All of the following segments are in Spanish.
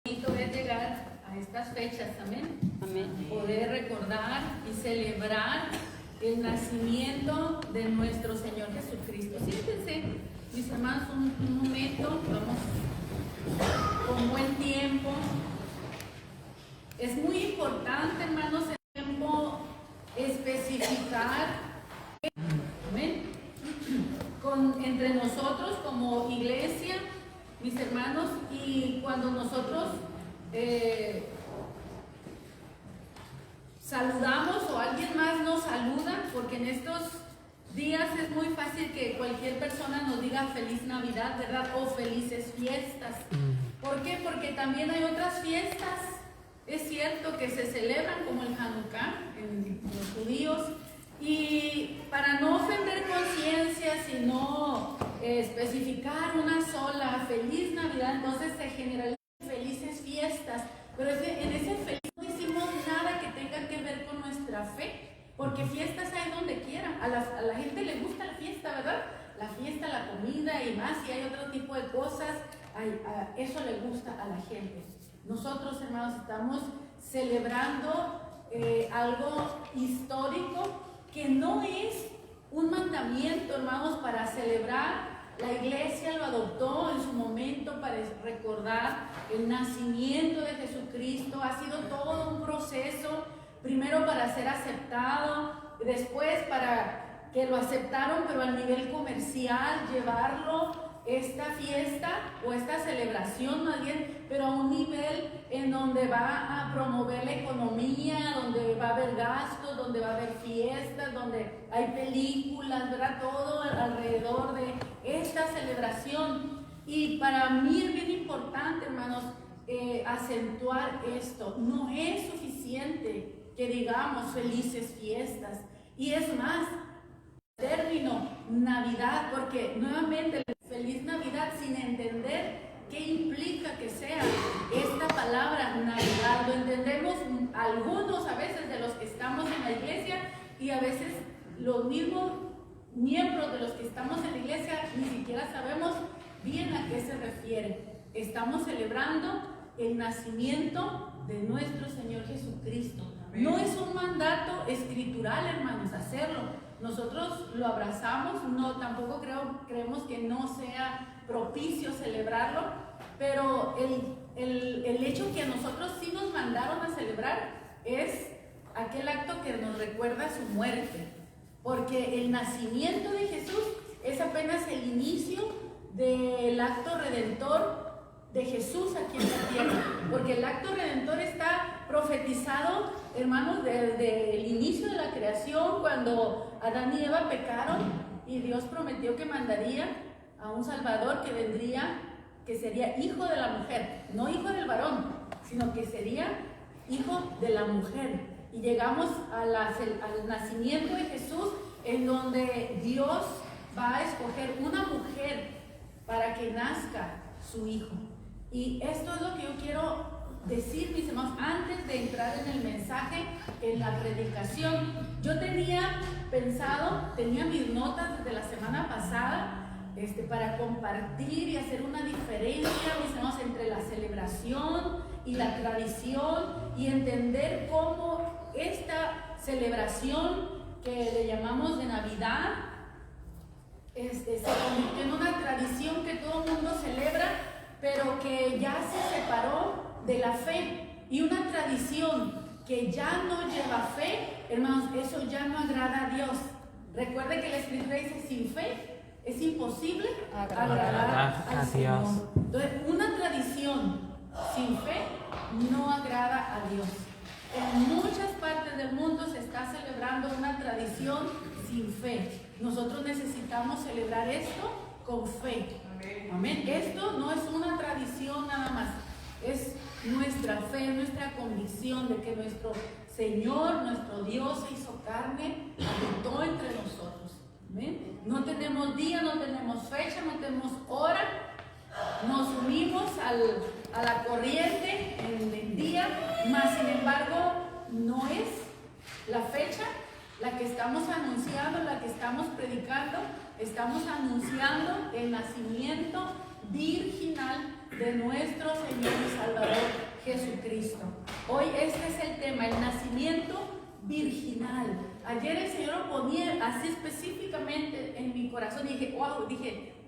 bonito es llegar a estas fechas, amén. Amén. Poder recordar y celebrar el nacimiento de nuestro Señor Jesucristo. Siéntense, mis hermanos, un momento, vamos con buen tiempo. Es muy importante, hermanos, el tiempo especificar, amén, entre nosotros como iglesia, mis hermanos, y cuando nosotros saludamos o alguien más nos saluda, porque en estos días es muy fácil que cualquier persona nos diga feliz Navidad, ¿verdad? O felices fiestas. ¿Por qué? Porque también hay otras fiestas, es cierto, que se celebran como el Hanukkah en los judíos, y para no ofender conciencia, sino especificar una sola feliz Navidad, entonces se generalizan felices fiestas, pero en ese feliz no hicimos nada que tenga que ver con nuestra fe, porque fiestas hay donde quiera, a la gente le gusta la fiesta, ¿verdad? La fiesta, la comida y más, y hay otro tipo de cosas, eso le gusta a la gente. Nosotros, hermanos, estamos celebrando algo histórico que no es un mandamiento, hermanos, para celebrar. La iglesia lo adoptó en su momento para recordar el nacimiento de Jesucristo. Ha sido todo un proceso, primero para ser aceptado, después para que lo aceptaron, pero a nivel comercial, llevarlo, esta fiesta o esta celebración más bien, pero a un nivel en donde va a promover la economía, donde va a haber gastos, donde va a haber fiestas, donde hay películas, ¿verdad? Todo alrededor de esta celebración. Y para mí es bien importante, hermanos, acentuar esto. No es suficiente que digamos felices fiestas. Y es más, término Navidad, porque nuevamente feliz Navidad sin entender qué implica que sea esta palabra Navidad. Lo entendemos algunos a veces de los que estamos en la iglesia, y a veces los mismos miembros de los que estamos en la iglesia ni siquiera sabemos bien a qué se refiere. Estamos celebrando el nacimiento de nuestro Señor Jesucristo. No es un mandato escritural, hermanos, hacerlo. Nosotros lo abrazamos, no, tampoco creemos que no sea propicio celebrarlo, pero el hecho que a nosotros sí nos mandaron a celebrar es aquel acto que nos recuerda su muerte, porque el nacimiento de Jesús es apenas el inicio del acto redentor de Jesús aquí en la tierra, porque el acto redentor está profetizado, hermanos, desde el inicio de la creación, cuando Adán y Eva pecaron y Dios prometió que mandaría a un Salvador que vendría, que sería hijo de la mujer, no hijo del varón, sino que sería hijo de la mujer. Y llegamos al nacimiento de Jesús, en donde Dios va a escoger una mujer para que nazca su hijo. Y esto es lo que yo quiero decir, mis hermanos, antes de entrar en el mensaje, en la predicación. Yo tenía pensado, tenía mis notas desde la semana pasada, para compartir y hacer una diferencia, mis hermanos, entre la celebración y la tradición, y entender cómo esta celebración que le llamamos de Navidad se convirtió en una tradición que todo el mundo celebra, pero que ya se separó de la fe. Y una tradición que ya no lleva fe, hermanos, eso ya no agrada a Dios. Recuerde que la Escritura dice: sin fe es imposible agradar al Señor. Entonces, una tradición sin fe no agrada a Dios. En muchas partes del mundo se está celebrando una tradición sin fe. Nosotros necesitamos celebrar esto con fe. Amén. Esto no es una tradición nada más, es nuestra fe, nuestra convicción de que nuestro Señor, nuestro Dios se hizo carne, habitó entre nosotros. Amén. No tenemos día, no tenemos fecha, no tenemos hora, nos unimos a la corriente en el día, mas sin embargo no es la fecha la que estamos anunciando, la que estamos predicando. Estamos anunciando el nacimiento virginal de nuestro Señor y Salvador Jesucristo. Hoy este es el tema, el nacimiento virginal. Ayer el Señor lo ponía así específicamente en mi corazón y dije, wow,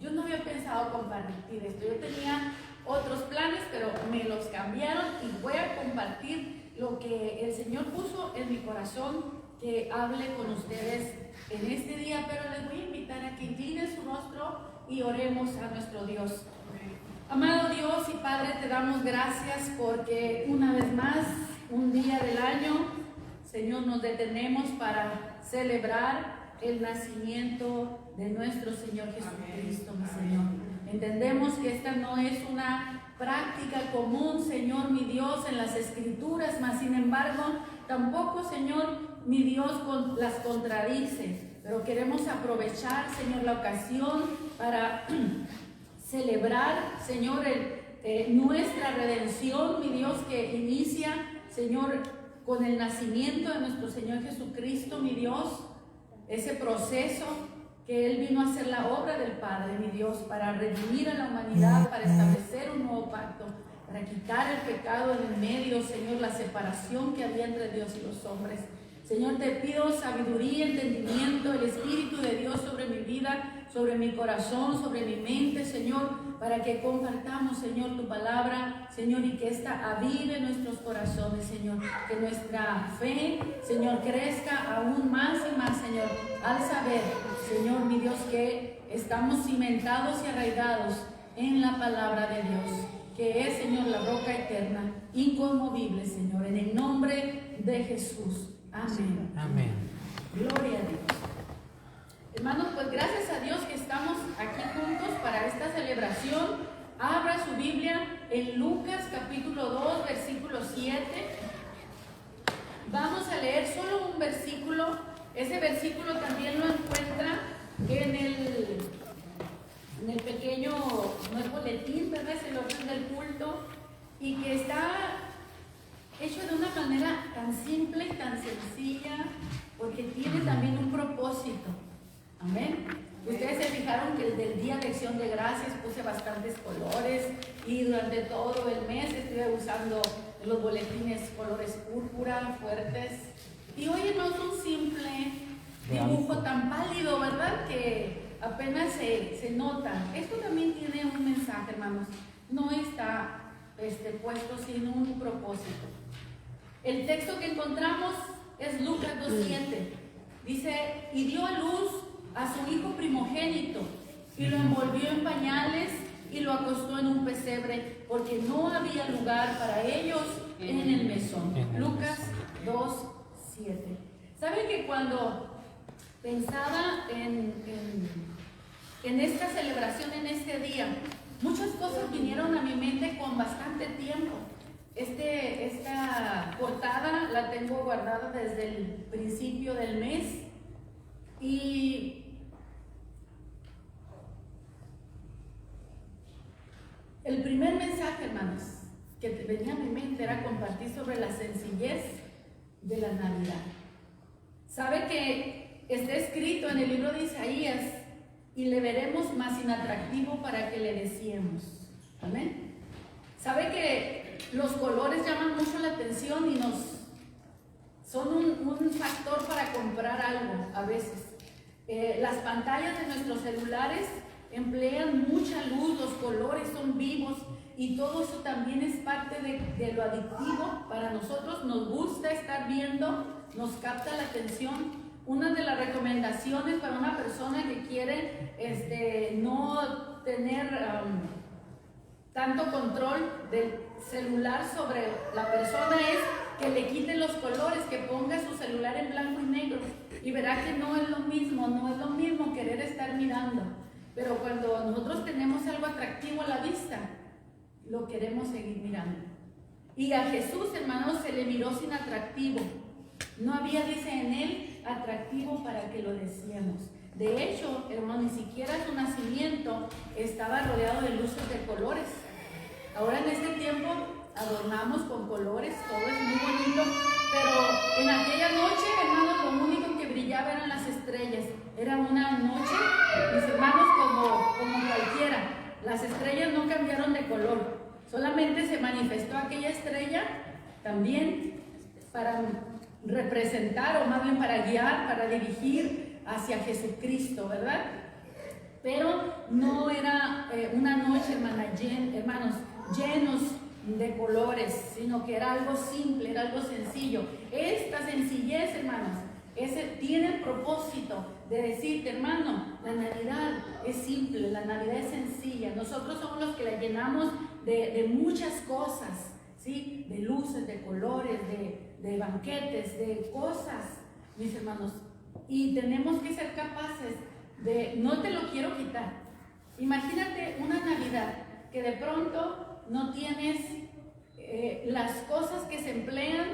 yo no había pensado compartir esto. Yo tenía otros planes, pero me los cambiaron y voy a compartir lo que el Señor puso en mi corazón, que hable con ustedes en este día, pero les voy a invitar a que inclinen su rostro y oremos a nuestro Dios. Amado Dios y Padre, te damos gracias porque una vez más, un día del año, Señor, nos detenemos para celebrar el nacimiento de nuestro Señor Jesucristo, mi Señor. Entendemos que esta no es una práctica común, Señor, mi Dios, en las Escrituras, mas sin embargo, tampoco, Señor, mi Dios, las contradice. Pero queremos aprovechar, Señor, la ocasión para celebrar, Señor, nuestra redención, mi Dios, que inicia, Señor, con el nacimiento de nuestro Señor Jesucristo, mi Dios, ese proceso que Él vino a hacer la obra del Padre, mi Dios, para redimir a la humanidad, para establecer un nuevo pacto, para quitar el pecado en el medio, Señor, la separación que había entre Dios y los hombres. Señor, te pido sabiduría, entendimiento, el Espíritu de Dios sobre mi vida, sobre mi corazón, sobre mi mente, Señor, para que compartamos, Señor, tu palabra, Señor, y que ésta avive nuestros corazones, Señor, que nuestra fe, Señor, crezca aún más y más, Señor, al saber, Señor, mi Dios, que estamos cimentados y arraigados en la palabra de Dios, que es, Señor, la roca eterna, inconmovible, Señor, en el nombre de Jesús. Amén. Amén. Gloria a Dios. Hermanos, pues gracias a Dios que estamos aquí juntos para esta celebración. Abra su Biblia en Lucas capítulo 2, versículo 7. Vamos a leer solo un versículo. Ese versículo también lo encuentra en el pequeño, no es boletín, ¿verdad? Es el orden del culto, y que está hecho de una manera tan simple y tan sencilla, porque tiene también un propósito. Amén. Ustedes se fijaron que el del día de acción de gracias puse bastantes colores, y durante todo el mes estuve usando los boletines colores púrpura fuertes, y hoy no es un simple dibujo tan pálido, ¿verdad? Que apenas se nota. Esto también tiene un mensaje, hermanos. No está puesto sin un propósito. El texto que encontramos es Lucas 2:7. Dice, y dio a luz a su hijo primogénito, y lo envolvió en pañales y lo acostó en un pesebre, porque no había lugar para ellos en el mesón. Lucas 2:7. ¿Saben que cuando pensaba en esta celebración, en este día, muchas cosas vinieron a mi mente con bastante tiempo? Esta portada la tengo guardada desde el principio del mes, y el primer mensaje, hermanos, que venía a mi mente era compartir sobre la sencillez de la Navidad. ¿Sabe que está escrito en el libro de Isaías, y le veremos más inatractivo para que le deseemos? Amén. ¿Sabe que los colores llaman mucho la atención y son un factor para comprar algo a veces? Las pantallas de nuestros celulares emplean mucha luz, los colores son vivos, y todo eso también es parte de lo adictivo para nosotros. Nos gusta estar viendo, nos capta la atención. Una de las recomendaciones para una persona que quiere no tener tanto control del celular sobre la persona es que le quite los colores, que ponga su celular en blanco y negro, y verá que no es lo mismo querer estar mirando. Pero cuando nosotros tenemos algo atractivo a la vista, lo queremos seguir mirando. Y a Jesús, hermanos, se le miró sin atractivo. No había, dice en él, atractivo para que lo deseemos. De hecho, hermano, ni siquiera su nacimiento estaba rodeado de luces de colores. Ahora en este tiempo adornamos con colores, todo es muy bonito, pero en aquella noche, hermanos, lo único que brillaba eran las estrellas. Era una noche, mis hermanos, como cualquiera. las estrellas no cambiaron de color, solamente se manifestó aquella estrella también para representar, o más bien para guiar, para dirigir hacia Jesucristo, ¿verdad? Pero no era una noche, hermanos, llenos de colores, sino que era algo simple, era algo sencillo. Esta sencillez, hermanos, tiene el propósito de decirte, hermano, la Navidad es simple, la Navidad es sencilla. Nosotros somos los que la llenamos de muchas cosas, ¿sí? De luces, de colores, de banquetes, de cosas, mis hermanos. Y tenemos que ser capaces de, no te lo quiero quitar. Imagínate una Navidad que de pronto no tienes las cosas que se emplean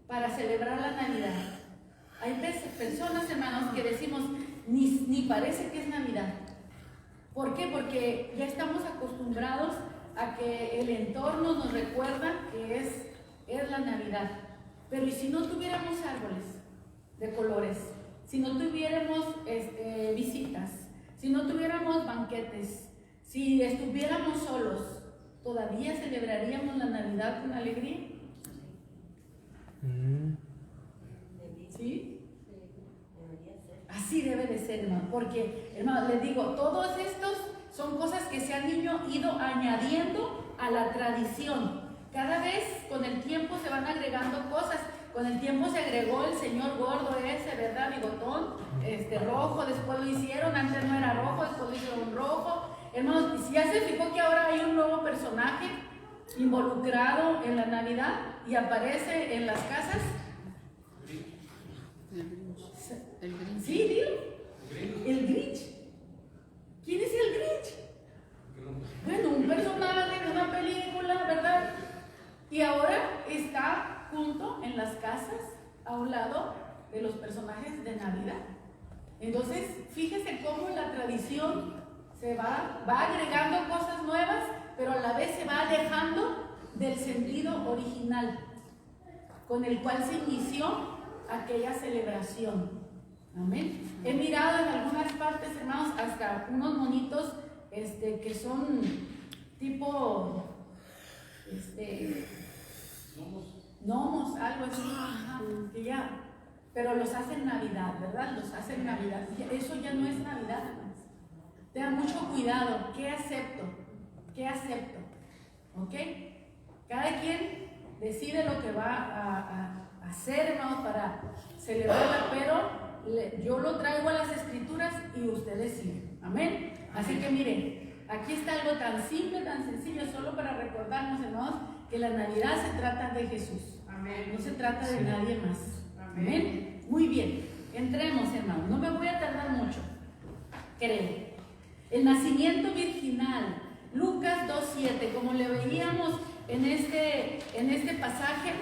para celebrar la Navidad. Hay personas, hermanos, que decimos, ni parece que es Navidad. ¿Por qué? Porque ya estamos acostumbrados a que el entorno nos recuerda que es la Navidad. Pero ¿y si no tuviéramos árboles de colores? Si no tuviéramos visitas, si no tuviéramos banquetes, si estuviéramos solos, ¿todavía celebraríamos la Navidad con alegría? ¿Sí? Así debe de ser, hermano, porque, hermano, les digo, todos estos son cosas que se han ido añadiendo a la tradición. Cada vez con el tiempo se van agregando cosas. Con el tiempo se agregó el señor gordo ese, ¿verdad? Bigotón, rojo, después lo hicieron, antes no era rojo, después lo hicieron rojo. Hermanos, si ya se fijó que ahora hay un nuevo personaje involucrado en la Navidad y aparece en las casas. El Grinch. Sí, dilo. El Grinch. ¿Quién es el Grinch? Bueno, un personaje de una película, ¿verdad? Y ahora está junto en las casas, a un lado de los personajes de Navidad. Entonces, fíjese cómo la tradición se va agregando cosas nuevas, pero a la vez se va alejando del sentido original con el cual se inició aquella celebración. Amén. He mirado en algunas partes, hermanos, hasta unos monitos que son tipo gnomos, algo así, que ya, pero los hacen Navidad, ¿verdad? Los hacen Navidad. Eso ya no es Navidad, hermanos. Tengan mucho cuidado. ¿Qué acepto? ¿Qué acepto? ¿Ok? Cada quien decide lo que va a hacer, hermanos, para celebrarla, pero yo lo traigo a las escrituras y ustedes siguen. Amén. Así que miren, aquí está algo tan simple, tan sencillo, solo para recordarnos, hermanos, que la Navidad se trata de Jesús. Amén. No se trata de nadie más. Amén. Muy bien, entremos, hermanos. No me voy a tardar mucho, creo. El nacimiento virginal, Lucas 2:7, como le veíamos en este pasaje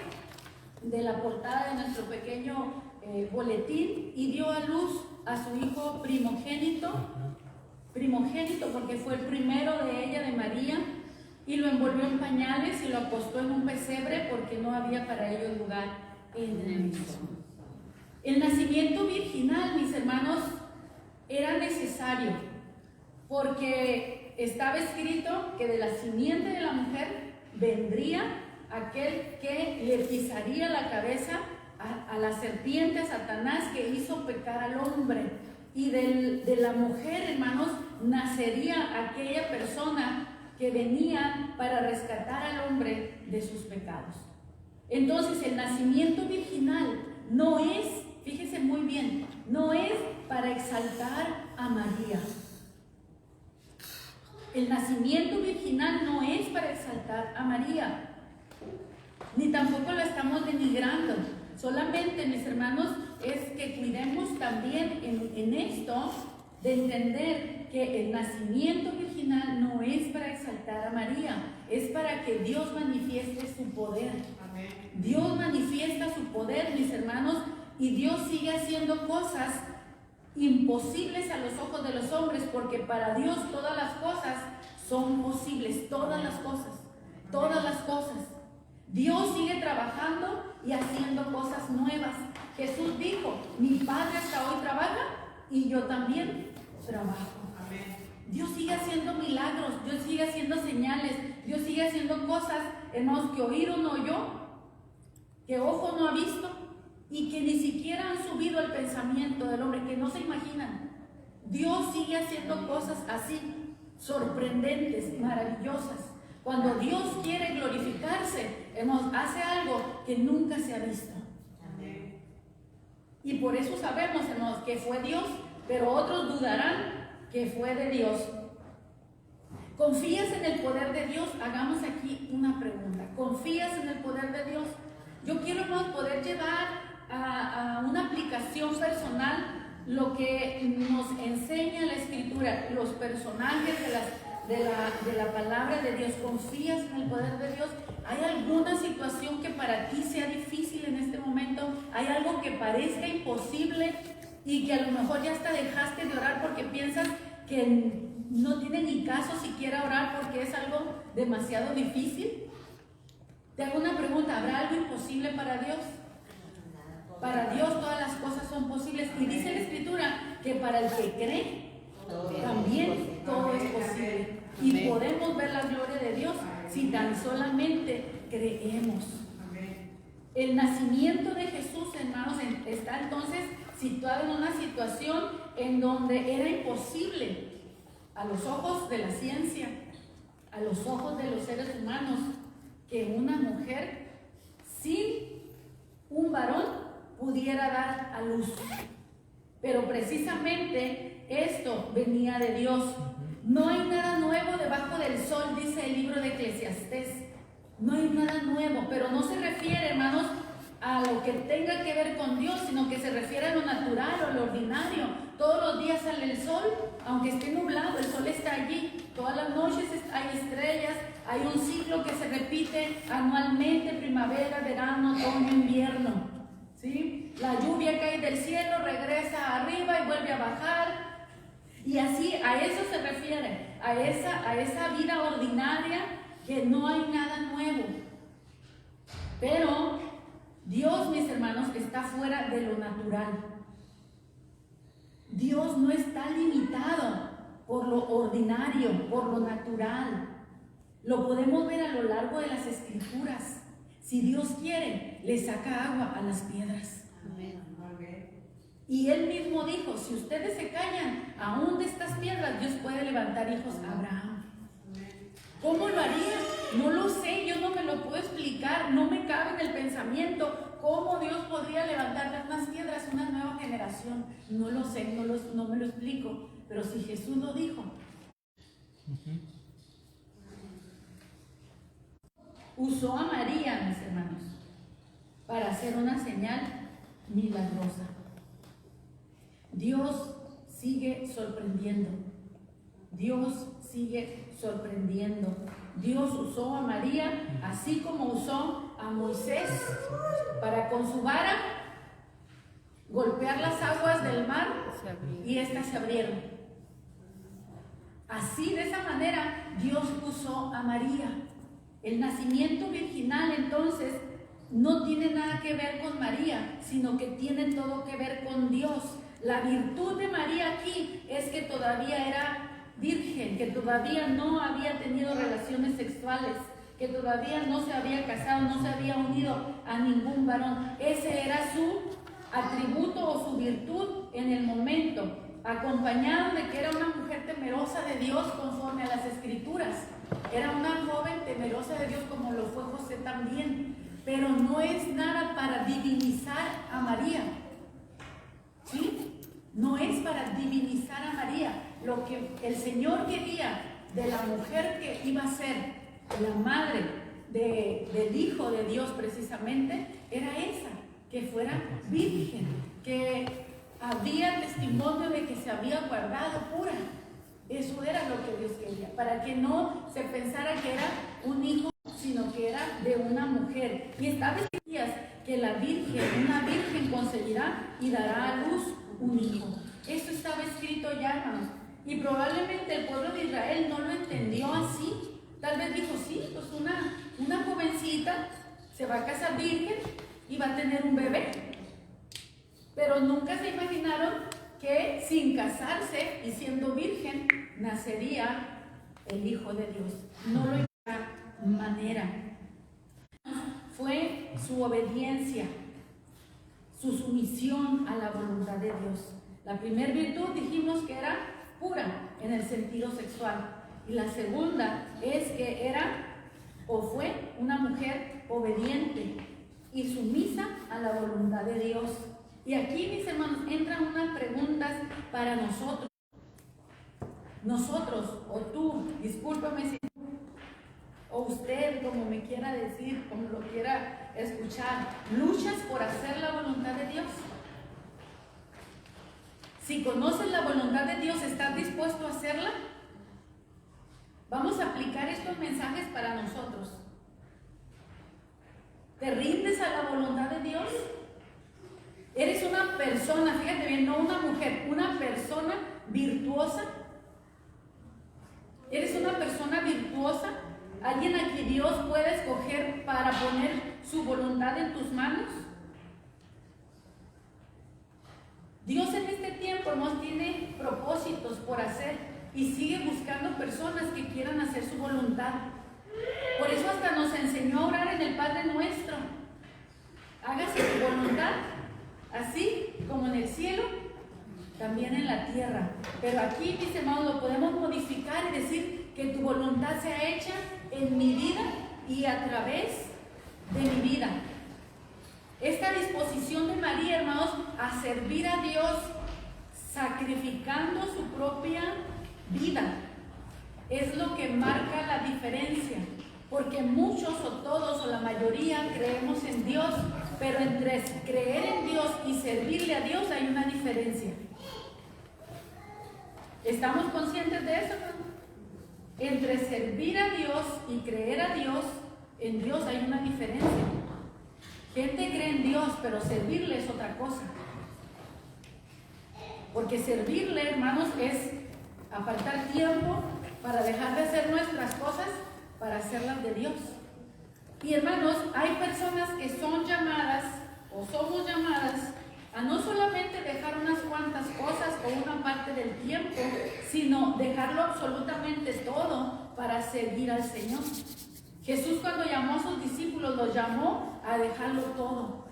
de la portada de nuestro pequeño boletín, y dio a luz a su hijo primogénito porque fue el primero de ella, de María, y lo envolvió en pañales y lo acostó en un pesebre porque no había para ellos lugar en el mismo. El nacimiento virginal, mis hermanos, era necesario porque estaba escrito que de la simiente de la mujer vendría aquel que le pisaría la cabeza a la serpiente, a Satanás, que hizo pecar al hombre. Y de la mujer, hermanos, nacería aquella persona que venía para rescatar al hombre de sus pecados. Entonces, el nacimiento virginal no es, fíjese muy bien, no es para exaltar a María. El nacimiento virginal no es para exaltar a María, ni tampoco la estamos denigrando. Solamente, mis hermanos, es que cuidemos también en esto de entender que el nacimiento virginal no es para exaltar a María, es para que Dios manifieste su poder. Amén. Dios manifiesta su poder, mis hermanos, y Dios sigue haciendo cosas imposibles a los ojos de los hombres, porque para Dios todas las cosas son posibles, todas las cosas, todas las cosas. Dios sigue trabajando y haciendo cosas nuevas. Jesús dijo, mi Padre hasta hoy trabaja y yo también trabajo. Amén. Dios sigue haciendo milagros, Dios sigue haciendo señales, Dios sigue haciendo cosas, hermanos, que oído no oyó, que ojo no ha visto y que ni siquiera han subido al pensamiento del hombre, que no se imaginan. Dios sigue haciendo cosas así, sorprendentes, maravillosas. Cuando Dios quiere glorificarse, hermanos, hace algo que nunca se ha visto. Amén. Y por eso sabemos, hermanos, que fue Dios, pero otros dudarán que fue de Dios. ¿Confías en el poder de Dios? Hagamos aquí una pregunta. ¿Confías en el poder de Dios? Yo quiero, hermanos, poder llevar a una aplicación personal lo que nos enseña la Escritura, los personajes de la palabra de Dios. ¿Confías en el poder de Dios? ¿Hay alguna situación que para ti sea difícil en este momento? ¿Hay algo que parezca imposible y que a lo mejor ya hasta dejaste de orar porque piensas que no tiene ni caso siquiera orar porque es algo demasiado difícil? Te hago una pregunta, ¿habrá algo imposible para Dios? Para Dios todas las cosas son posibles. Y dice la Escritura que para el que cree, también todo es posible. Y podemos ver la gloria de Dios si tan solamente creemos. El nacimiento de Jesús, hermanos, está entonces situado en una situación en donde era imposible a los ojos de la ciencia, a los ojos de los seres humanos, que una mujer sin un varón pudiera dar a luz. Pero precisamente esto venía de Dios. No hay nada nuevo debajo del sol, dice el libro de Eclesiastés. No hay nada nuevo, pero no se refiere, hermanos, a lo que tenga que ver con Dios, sino que se refiere a lo natural o lo ordinario. Todos los días sale el sol, aunque esté nublado, el sol está allí. Todas las noches hay estrellas, hay un ciclo que se repite anualmente: primavera, verano, otoño, invierno. ¿Sí? La lluvia cae del cielo, regresa arriba y vuelve a bajar. Y así a eso se refiere, a esa vida ordinaria, que no hay nada nuevo. Pero Dios, mis hermanos, está fuera de lo natural. Dios no está limitado por lo ordinario, por lo natural. Lo podemos ver a lo largo de las Escrituras. Si Dios quiere, le saca agua a las piedras. Amén. Y Él mismo dijo: si ustedes se callan, aún de estas piedras Dios puede levantar hijos a Abraham. ¿Cómo lo haría? No lo sé, yo no me lo puedo explicar, no me cabe en el pensamiento cómo Dios podría levantar de unas piedras una nueva generación. No lo sé, no me lo explico, pero si Jesús lo dijo. Usó a María, mis hermanos, para hacer una señal milagrosa. Dios sigue sorprendiendo. Dios sigue sorprendiendo. Dios usó a María, así como usó a Moisés para con su vara golpear las aguas del mar y éstas se abrieron. Así, de esa manera, Dios usó a María. El nacimiento virginal, entonces, no tiene nada que ver con María, sino que tiene todo que ver con Dios. La virtud de María aquí es que todavía era virgen, que todavía no había tenido relaciones sexuales, que todavía no se había casado, no se había unido a ningún varón. Ese era su atributo o su virtud en el momento, acompañado de que era una mujer temerosa de Dios conforme a las Escrituras. Era una joven temerosa de Dios, como lo fue José también. Pero no es nada para divinizar a María, ¿sí? No es para divinizar a María. Lo que el Señor quería de la mujer que iba a ser la madre del Hijo de Dios, precisamente, era esa, que fuera virgen, que había testimonio de que se había guardado pura. Eso era lo que Dios quería, para que no se pensara que era un hijo, sino que era de una mujer. Y establecidas que la virgen, una virgen concebirá y dará a luz un hijo. Eso estaba escrito ya, hermanos. Y probablemente el pueblo de Israel no lo entendió así. Tal vez dijo: sí, pues una jovencita se va a casar virgen y va a tener un bebé. Pero nunca se imaginaron que sin casarse y siendo virgen nacería el Hijo de Dios. No lo hizo de otra manera. Fue su obediencia, su sumisión a la voluntad de Dios. La primera virtud dijimos que era pura en el sentido sexual. Y la segunda es que era o fue una mujer obediente y sumisa a la voluntad de Dios. Y aquí, mis hermanos, entran unas preguntas para nosotros. Nosotros, o tú, discúlpame si o usted, como me quiera decir, como lo quiera escuchar, ¿luchas por hacer la voluntad de Dios? Si conoces la voluntad de Dios, ¿estás dispuesto a hacerla? Vamos a aplicar estos mensajes para nosotros. ¿Te rindes a la voluntad de Dios? Eres una persona, fíjate bien, no una mujer, una persona virtuosa. Eres una persona virtuosa, alguien a quien Dios puede escoger para poner su voluntad en tus manos. Dios en este tiempo nos tiene propósitos por hacer y sigue buscando personas que quieran hacer su voluntad. Por eso hasta nos enseñó a orar en el Padre Nuestro. Hágase tu voluntad, así como en el cielo, también en la tierra. Pero aquí, mis hermanos, lo podemos modificar y decir que tu voluntad sea hecha en mi vida y a través de mi vida. Esta disposición de María, hermanos, a servir a Dios, sacrificando su propia vida, es lo que marca la diferencia. Porque muchos o todos o la mayoría creemos en Dios, pero entre creer en Dios y servirle a Dios hay una diferencia. ¿Estamos conscientes de eso, hermano? Entre servir a Dios y creer a Dios, en Dios hay una diferencia. Gente cree en Dios, pero servirle es otra cosa. Porque servirle, hermanos, es apartar tiempo para dejar de hacer nuestras cosas para hacerlas de Dios. Y hermanos, hay personas que son llamadas o somos llamadas a no solamente dejar unas cuantas cosas o una parte del tiempo, sino dejarlo absolutamente todo para servir al Señor. Jesús, cuando llamó a sus discípulos, los llamó a dejarlo todo.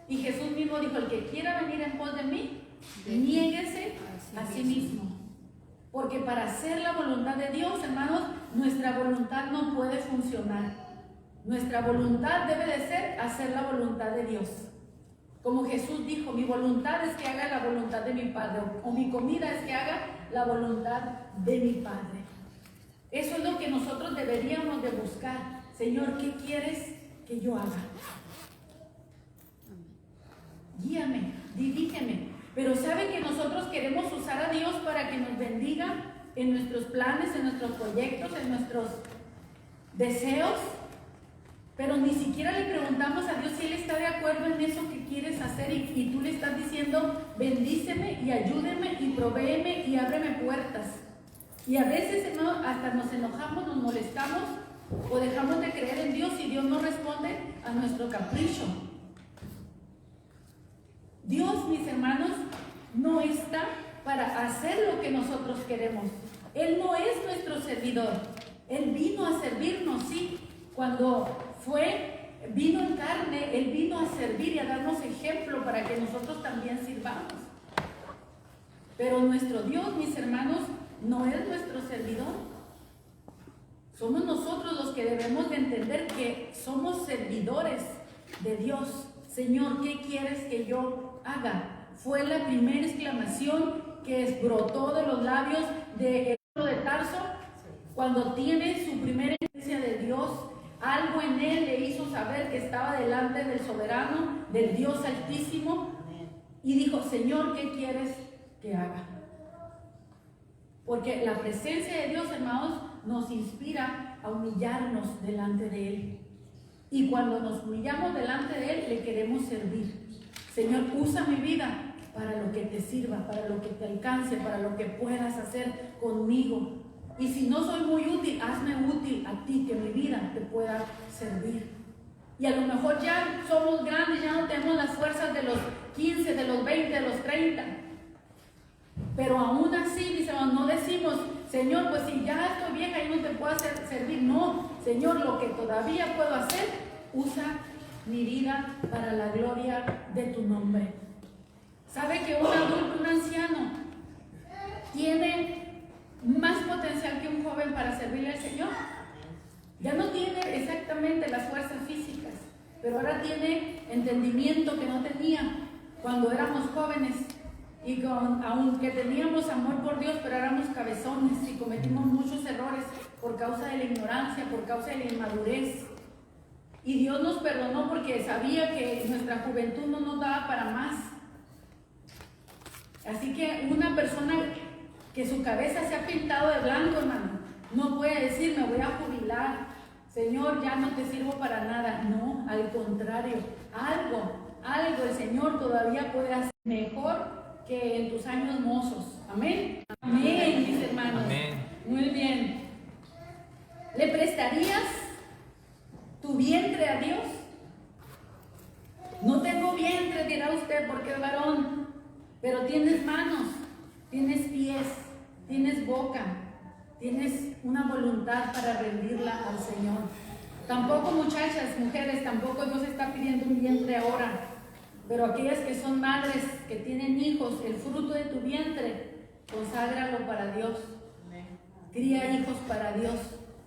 Y Jesús mismo dijo: el que quiera venir en pos de mí, niéguese a sí mismo. Porque para hacer la voluntad de Dios, hermanos, nuestra voluntad no puede funcionar. Nuestra voluntad debe de ser hacer la voluntad de Dios. Como Jesús dijo: mi voluntad es que haga la voluntad de mi Padre, o mi comida es que haga la voluntad de mi Padre. Eso es lo que nosotros deberíamos de buscar. Señor, ¿qué quieres que yo haga? Guíame, dirígeme. Pero sabe que nosotros queremos usar a Dios para que nos bendiga en nuestros planes, en nuestros proyectos, en nuestros deseos. Pero ni siquiera le preguntamos a Dios si Él está de acuerdo en eso que quieres hacer y tú le estás diciendo: bendíceme y ayúdeme y provéeme y ábreme puertas. Y a veces, hermano, hasta nos enojamos, nos molestamos o dejamos de creer en Dios y Dios no responde a nuestro capricho. Dios, mis hermanos, no está para hacer lo que nosotros queremos. Él no es nuestro servidor. Él vino a servirnos, sí. Cuando vino en carne, Él vino a servir y a darnos ejemplo para que nosotros también sirvamos. Pero nuestro Dios, mis hermanos, no es nuestro servidor. Somos nosotros los que debemos de entender que somos servidores de Dios. Señor, ¿qué quieres que yo haga? Fue la primera exclamación que brotó de los labios de Saulo de Tarso cuando tiene su primera experiencia de Dios. Algo en él le hizo saber que estaba delante del soberano, del Dios altísimo, y dijo: Señor, ¿qué quieres que haga? Porque la presencia de Dios, hermanos, nos inspira a humillarnos delante de Él. Y cuando nos humillamos delante de Él, le queremos servir. Señor, usa mi vida para lo que te sirva, para lo que te alcance, para lo que puedas hacer conmigo. Y si no soy muy útil, hazme útil a ti, que mi vida te pueda servir. Y a lo mejor ya somos grandes, ya no tenemos las fuerzas de los 15, de los 20, de los 30. Pero aún así, mis hermanos, no decimos, Señor, pues si ya estoy vieja y no te puedo servir. No, Señor, lo que todavía puedo hacer, usa mi vida para la gloria de tu nombre. ¿Sabe que un adulto, un anciano, tiene más potencial que un joven para servirle al Señor? Ya no tiene exactamente las fuerzas físicas, pero ahora tiene entendimiento que no tenía cuando éramos jóvenes. Y aunque teníamos amor por Dios, pero éramos cabezones y cometimos muchos errores por causa de la ignorancia, por causa de la inmadurez. Y Dios nos perdonó porque sabía que nuestra juventud no nos daba para más. Así que una persona que su cabeza se ha pintado de blanco, hermano, no puede decir, me voy a jubilar, Señor, ya no te sirvo para nada. No, al contrario, algo el Señor todavía puede hacer mejor que en tus años mozos. Amén. Amén, mis hermanos. Amén. Muy bien. ¿Le prestarías tu vientre a Dios? No tengo vientre, dirá usted, porque es varón, pero tienes manos, tienes pies, tienes boca, tienes una voluntad para rendirla al Señor. Tampoco, muchachas, mujeres, tampoco Dios está pidiendo un vientre ahora. Pero aquellas que son madres, que tienen hijos, el fruto de tu vientre, conságralo para Dios. Cría hijos para Dios.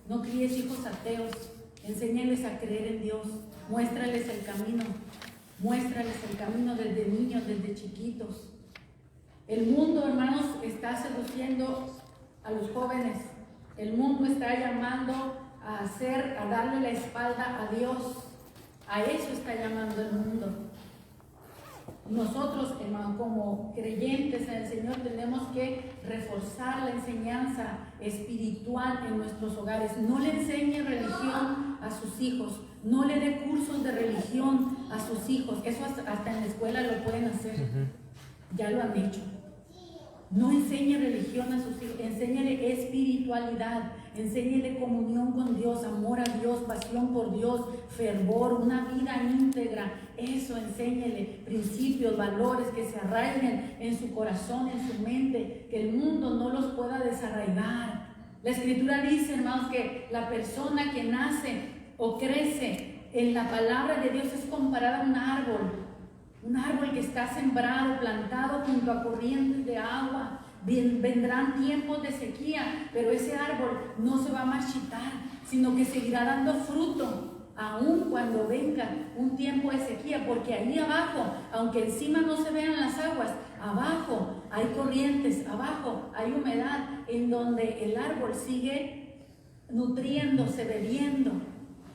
No críes hijos ateos. Enséñales a creer en Dios. Muéstrales el camino. Muéstrales el camino desde niños, desde chiquitos. El mundo, hermanos, está seduciendo a los jóvenes. El mundo está llamando a darle la espalda a Dios. A eso está llamando el mundo. Nosotros, hermano, como creyentes en el Señor, tenemos que reforzar la enseñanza espiritual en nuestros hogares. No le enseñe religión a sus hijos, no le dé cursos de religión a sus hijos. Eso hasta en la escuela lo pueden hacer. Ya lo han hecho. No enseñe religión a sus hijos, enséñele espiritualidad, enséñele comunión con Dios, amor a Dios, pasión por Dios, fervor, una vida íntegra. Eso enséñele, principios, valores que se arraiguen en su corazón, en su mente, que el mundo no los pueda desarraigar. La Escritura dice, hermanos, que la persona que nace o crece en la palabra de Dios es comparada a un árbol que está sembrado, plantado junto a corrientes de agua. Vendrán tiempos de sequía, pero ese árbol no se va a marchitar, sino que seguirá dando fruto, aun cuando venga un tiempo de sequía, porque ahí abajo, aunque encima no se vean las aguas, abajo hay corrientes, abajo hay humedad, en donde el árbol sigue nutriéndose, bebiendo.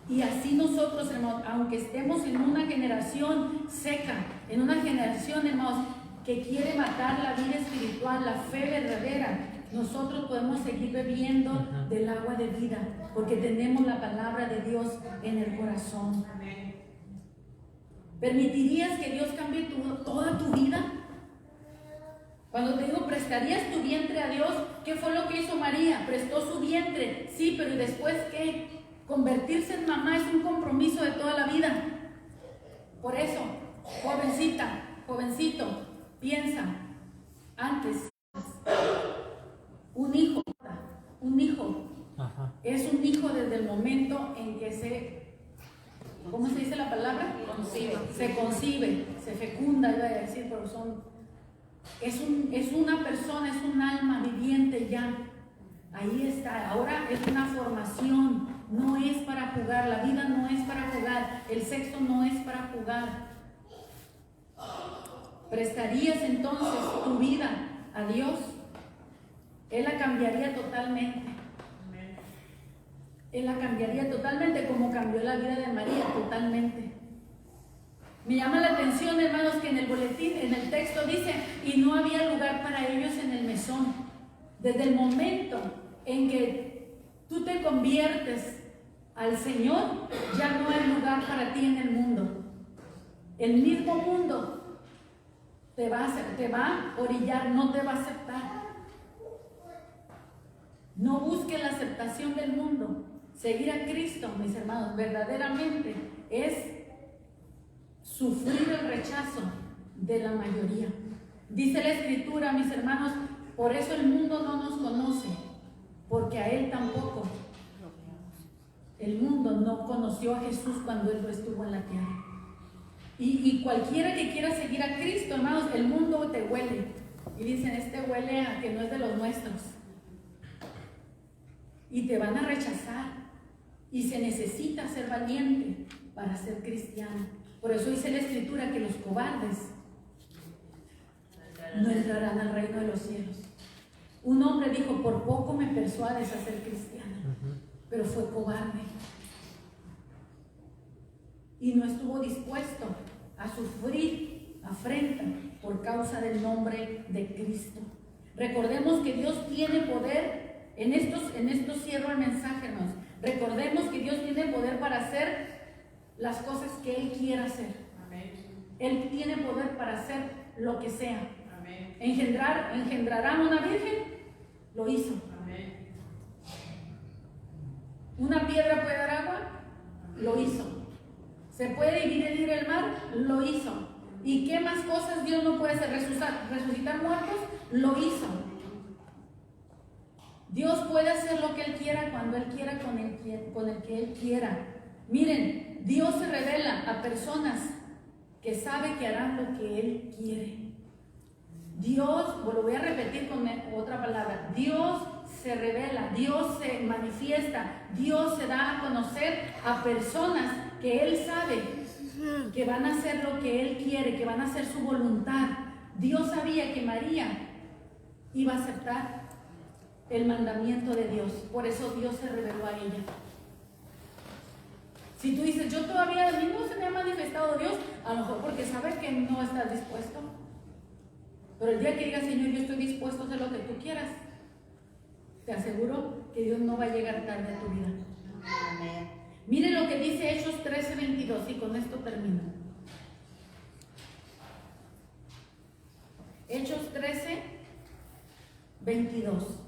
Y así nosotros, hermanos, aunque estemos en una generación seca, en una generación, hermanos, que quiere matar la vida espiritual, la fe verdadera, nosotros podemos seguir bebiendo del agua de vida, porque tenemos la palabra de Dios en el corazón. ¿Permitirías que Dios cambie toda tu vida? Cuando te digo, ¿prestarías tu vientre a Dios? ¿Qué fue lo que hizo María? Prestó su vientre, sí, pero ¿y después qué? Convertirse en mamá es un compromiso de toda la vida. Por eso, jovencita, jovencito, piensa antes. Un hijo es un hijo desde el momento en que ¿cómo se dice la palabra? Se concibe, se fecunda, iba a decir, pero es una persona, es un alma viviente ya. Ahí está, ahora es una formación, no es para jugar, la vida no es para jugar, el sexo no es para jugar. ¿Prestarías entonces tu vida a Dios? Él la cambiaría totalmente. Él la cambiaría totalmente, como cambió la vida de María, totalmente. Me llama la atención, hermanos, que en el boletín, en el texto dice, y no había lugar para ellos en el mesón. Desde el momento en que tú te conviertes al Señor, ya no hay lugar para ti en el mundo. El mismo mundo te va a orillar, no te va a aceptar. No busques la aceptación del mundo. Seguir a Cristo, mis hermanos, verdaderamente es sufrir el rechazo de la mayoría. Dice la Escritura, mis hermanos, Por eso el mundo no nos conoce, porque a Él tampoco. El mundo no conoció a Jesús cuando Él no estuvo en la tierra. Y cualquiera que quiera seguir a Cristo, hermanos, el mundo te huele. Y dicen, este huele a que no es de los nuestros. Y te van a rechazar. Y se necesita ser valiente para ser cristiano. Por eso dice la Escritura que los cobardes no entrarán al reino de los cielos. Un hombre dijo, por poco me persuades a ser cristiano, pero fue cobarde. Y no estuvo dispuesto a sufrir afrenta por causa del nombre de Cristo. Recordemos que Dios tiene poder, en estos cierro el mensaje, hermanos. Recordemos que Dios tiene poder para hacer las cosas que Él quiera hacer. Amén. Él tiene poder para hacer lo que sea. Amén. ¿Engendrará una virgen? Lo hizo. Amén. ¿Una piedra puede dar agua? Amén. Lo hizo. ¿Se puede dividir el mar? Lo hizo. ¿Y qué más cosas Dios no puede hacer? ¿Resucitar muertos? Lo hizo. Dios puede hacer lo que Él quiera, cuando Él quiera, con el que Él quiera. Miren, Dios se revela a personas que sabe que harán lo que Él quiere. Dios, lo voy a repetir con otra palabra, Dios se revela, Dios se manifiesta, Dios se da a conocer a personas que Él sabe que van a hacer lo que Él quiere, que van a hacer su voluntad. Dios sabía que María iba a aceptar el mandamiento de Dios, por eso Dios se reveló a ella. Si tú dices, yo todavía a mí no se me ha manifestado Dios, a lo mejor porque sabes que no estás dispuesto. Pero el día que digas, Señor, yo estoy dispuesto a hacer lo que tú quieras, te aseguro que Dios no va a llegar tarde a tu vida. Amén. Mire lo que dice Hechos 13:22, y con esto termino. Hechos 13:22.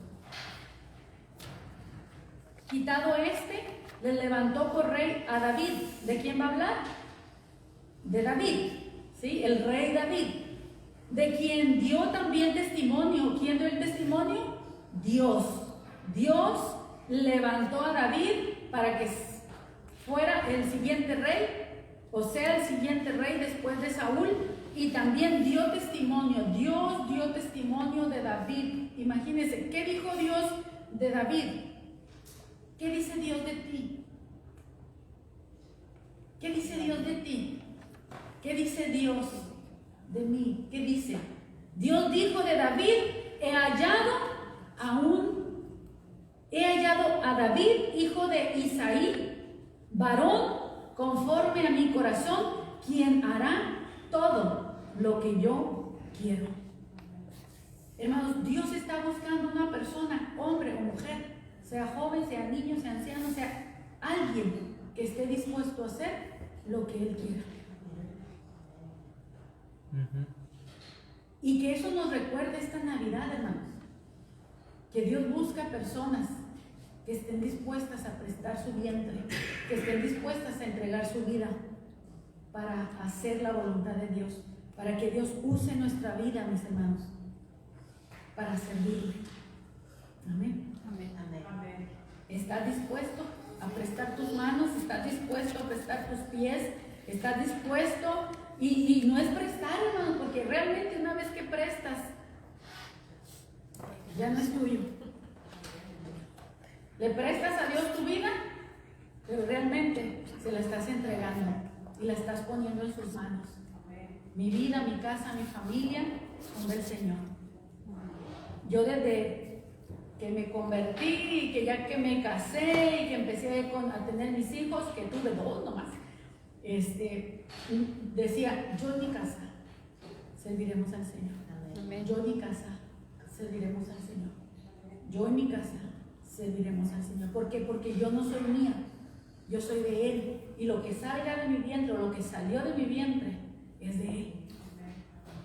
Quitado le levantó por rey a David. ¿De quién va a hablar? De David, ¿sí? El rey David, de quien dio también testimonio. ¿Quién dio el testimonio? Dios. Dios levantó a David para que fuera el siguiente rey, o sea, el siguiente rey después de Saúl, y también dio testimonio. Dios dio testimonio de David. Imagínense, ¿qué dijo Dios de David? ¿Qué dice Dios de ti? ¿Qué dice Dios de ti? ¿Qué dice Dios de mí? ¿Qué dice? Dios dijo de David, he hallado a David, hijo de Isaí, varón conforme a mi corazón, quien hará todo lo que yo quiero. Hermanos, Dios está buscando una persona, hombre o mujer, sea joven, sea niño, sea anciano, sea alguien que esté dispuesto a hacer lo que Él quiera. Y que eso nos recuerde esta Navidad, hermanos, que Dios busca personas que estén dispuestas a prestar su vientre, que estén dispuestas a entregar su vida para hacer la voluntad de Dios, para que Dios use nuestra vida, mis hermanos, para servirle. Amén. Amén. Amén. ¿Estás dispuesto a prestar tus manos? ¿Estás dispuesto a prestar tus pies? ¿Estás dispuesto? Y no es prestar, hermano, porque realmente una vez que prestas, ya no es tuyo. Le prestas a Dios tu vida, pero realmente se la estás entregando y la estás poniendo en sus manos. Mi vida, mi casa, mi familia, son del Señor. Yo desde que me convertí y que ya que me casé y que empecé a tener mis hijos, que tuve 2 nomás, decía, yo en mi casa serviremos al Señor. Amén. Yo en mi casa serviremos al Señor. Yo en mi casa serviremos al Señor. ¿Por qué? Porque yo no soy mía, yo soy de Él. Y lo que salga de mi vientre, o lo que salió de mi vientre, es de Él.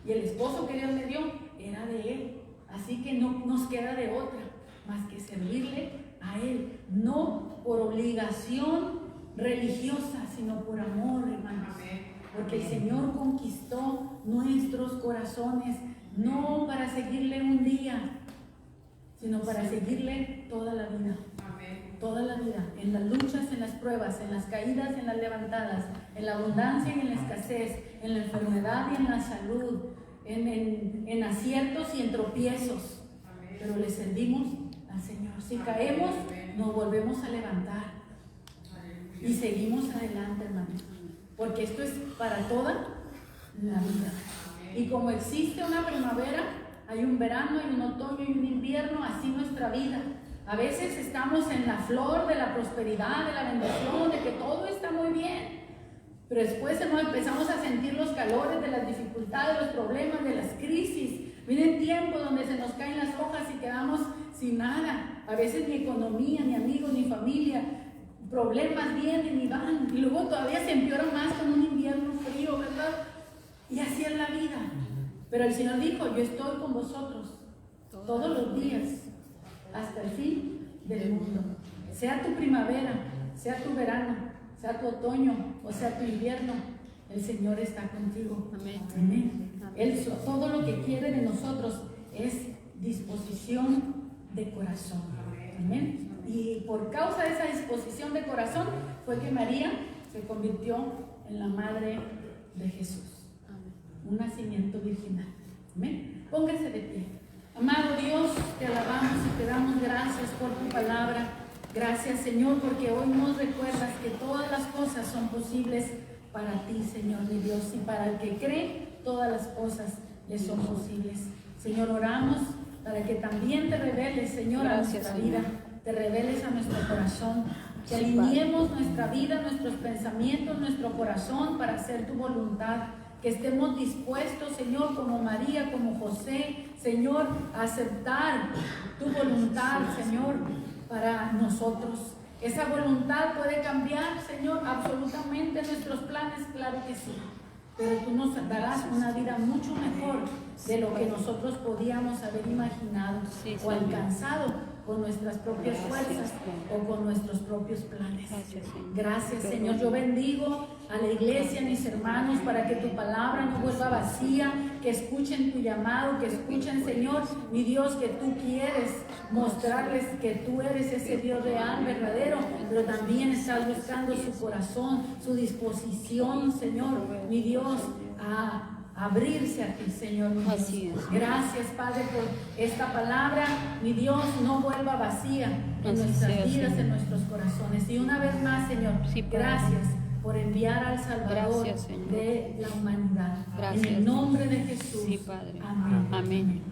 Y el esposo que Dios me dio era de Él. Así que no nos queda de otra más que servirle a Él. No por obligación religiosa, sino por amor, hermanos. Porque el Señor conquistó nuestros corazones, no para seguirle un día, sino para seguirle toda la vida. Toda la vida, en las luchas, en las pruebas, en las caídas, en las levantadas, en la abundancia y en la escasez, en la enfermedad y en la salud, en aciertos y en tropiezos. Pero le servimos al Señor. Si caemos, nos volvemos a levantar y seguimos adelante, hermanos, porque esto es para toda la vida. Y como existe una primavera, hay un verano, hay un otoño y un invierno, así nuestra vida. A veces estamos en la flor de la prosperidad, de la bendición, de que todo está muy bien, pero después empezamos a sentir los calores de las dificultades, los problemas, de las crisis. Vienen tiempos donde se nos caen las hojas y quedamos sin nada. A veces ni economía, ni amigos, ni familia. Problemas vienen y van, y luego todavía se empeora más con un invierno frío, ¿verdad? Y así es la vida. Pero el Señor dijo: yo estoy con vosotros todos los días hasta el fin del mundo. Sea tu primavera, sea tu verano, sea tu otoño o sea tu invierno, el Señor está contigo. Amén. Amén. Él, todo lo que quiere de nosotros es disposición de corazón. Amén. Y por causa de esa disposición de corazón fue que María se convirtió en la madre de Jesús. Un nacimiento virginal. Amén. Póngase de pie. Amado Dios, te alabamos y te damos gracias por tu palabra. Gracias, Señor, porque hoy nos recuerdas que todas las cosas son posibles para ti, Señor, mi Dios, y para el que cree, todas las cosas le son posibles. Señor, oramos para que también te reveles, Señor, gracias, a nuestra vida, te reveles a nuestro corazón, que alineemos nuestra vida, nuestros pensamientos, nuestro corazón para hacer tu voluntad. Que estemos dispuestos, Señor, como María, como José, Señor, a aceptar tu voluntad, Señor, para nosotros. Esa voluntad puede cambiar, Señor, absolutamente nuestros planes, claro que sí. Pero tú nos darás una vida mucho mejor de lo que nosotros podíamos haber imaginado o alcanzado con nuestras propias fuerzas o con nuestros propios planes. Gracias, Señor. Yo bendigo a la iglesia, a mis hermanos, para que tu palabra no vuelva vacía, que escuchen tu llamado, que escuchen, Señor, mi Dios, que tú quieres mostrarles que tú eres ese Dios real, verdadero, pero también estás buscando su corazón, su disposición, Señor, mi Dios, a abrirse a ti, Señor. Así es. Gracias, Padre, por esta palabra. Mi Dios, no vuelva vacía en nuestras vidas, en nuestros corazones. Y una vez más, Señor, gracias por enviar al Salvador de la humanidad. Gracias. En el nombre de Jesús. Sí, Padre. Amén. Amén.